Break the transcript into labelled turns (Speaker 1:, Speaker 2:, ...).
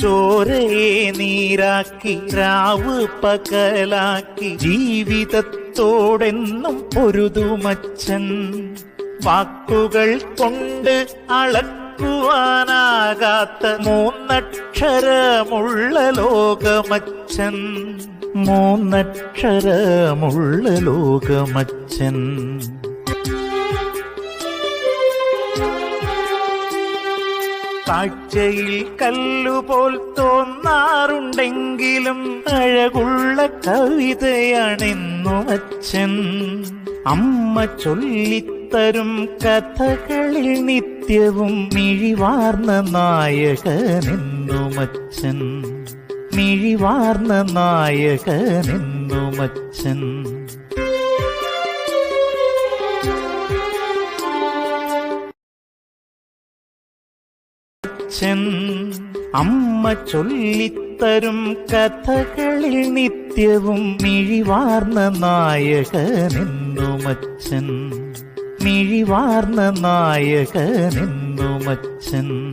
Speaker 1: ചോരയെ നീരാക്കി രാവ് പകലാക്കി ജീവിതത്തോടെന്നും പൊരുതുമച്ചൻ. വാക്കുകൾ കൊണ്ട് അളക്കുവാനാകാത്ത മൂന്നക്ഷരമുള്ള ലോകമച്ചൻ. മൂന്നക്ഷരമുള്ള ലോകമച്ചൻ. കാഴ്ചയിൽ കല്ലുപോൽ തോന്നാറുണ്ടെങ്കിലും അഴകുള്ള കവിതയാണെന്നും അച്ഛൻ. അമ്മ ചൊല്ലിത്തരും കഥകളിൽ നിത്യവും മിഴിവാർന്ന നായകനെന്നും അച്ഛൻ. മിഴിവാർന്ന നായകനെന്നും അച്ഛൻ. അമ്മ ചൊല്ലിത്തരും കഥകളിൽ നിത്യവും മിഴിവാർന്ന നായകനെന്നും അച്ഛൻ. മിഴിവാർന്ന നായകനെന്നും അച്ഛൻ.